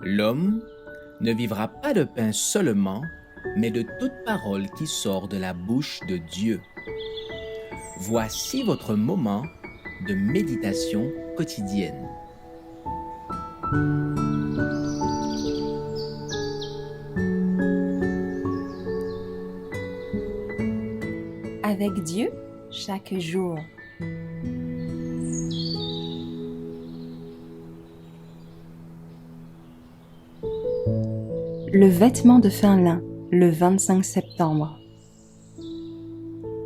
L'homme ne vivra pas de pain seulement, mais de toute parole qui sort de la bouche de Dieu. Voici votre moment de méditation quotidienne. Avec Dieu chaque jour. Le vêtement de fin lin, le 25 septembre.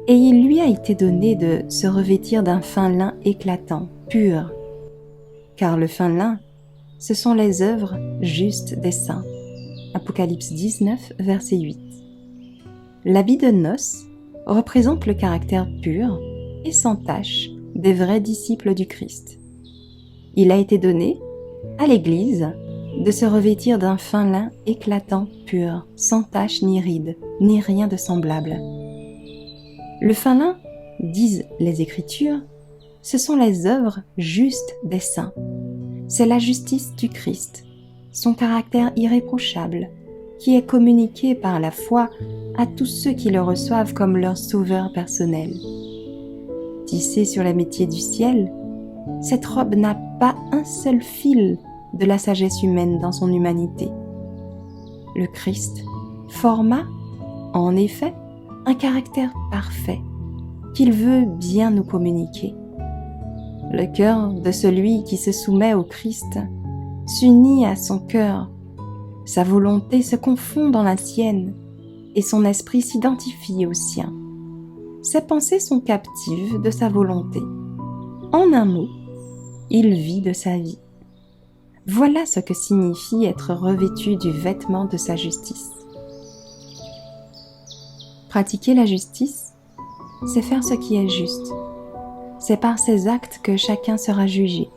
Et il lui a été donné de se revêtir d'un fin lin éclatant, pur. Car le fin lin, ce sont les œuvres justes des saints. Apocalypse 19, verset 8. L'habit de noces représente le caractère pur et sans tache des vrais disciples du Christ. Il a été donné à l'Église de se revêtir d'un fin lin éclatant, pur, sans tache ni ride, ni rien de semblable. Le fin lin, disent les Écritures, ce sont les œuvres justes des saints. C'est la justice du Christ, son caractère irréprochable, qui est communiqué par la foi à tous ceux qui le reçoivent comme leur sauveur personnel. Tissée sur les métiers du ciel, cette robe n'a pas un seul fil de la sagesse humaine dans son humanité. Le Christ forma, en effet, un caractère parfait qu'il veut bien nous communiquer. Le cœur de celui qui se soumet au Christ s'unit à son cœur, sa volonté se confond dans la sienne et son esprit s'identifie au sien. Ses pensées sont captives de sa volonté. En un mot, il vit de sa vie. Voilà ce que signifie être revêtu du vêtement de sa justice. Pratiquer la justice, c'est faire ce qui est juste. C'est par ses actes que chacun sera jugé.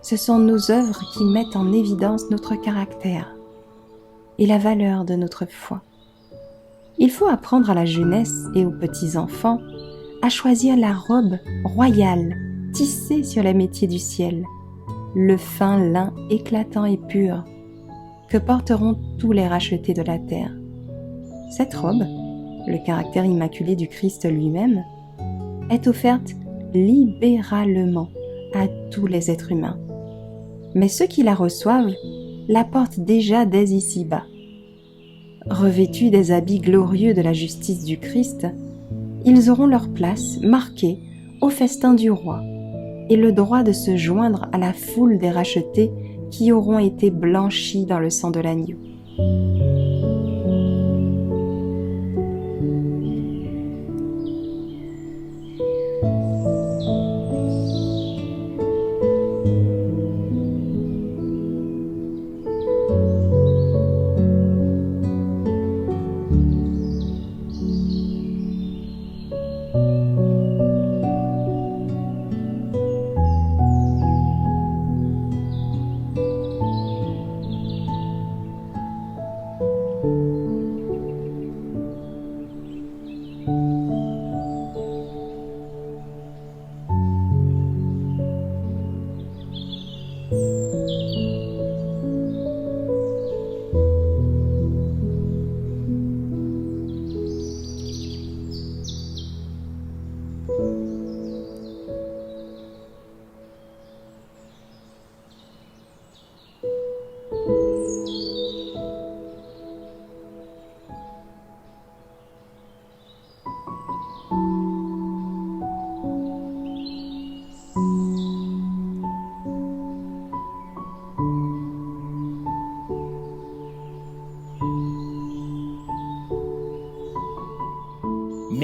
Ce sont nos œuvres qui mettent en évidence notre caractère et la valeur de notre foi. Il faut apprendre à la jeunesse et aux petits-enfants à choisir la robe royale tissée sur les métiers du ciel, le fin lin éclatant et pur que porteront tous les rachetés de la terre. Cette robe, le caractère immaculé du Christ lui-même, est offerte libéralement à tous les êtres humains. Mais ceux qui la reçoivent la portent déjà dès ici-bas. Revêtus des habits glorieux de la justice du Christ, ils auront leur place marquée au festin du roi et le droit de se joindre à la foule des rachetés qui auront été blanchis dans le sang de l'agneau.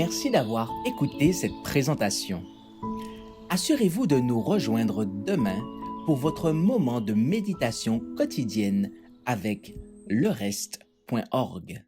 Merci d'avoir écouté cette présentation. Assurez-vous de nous rejoindre demain pour votre moment de méditation quotidienne avec lereste.org.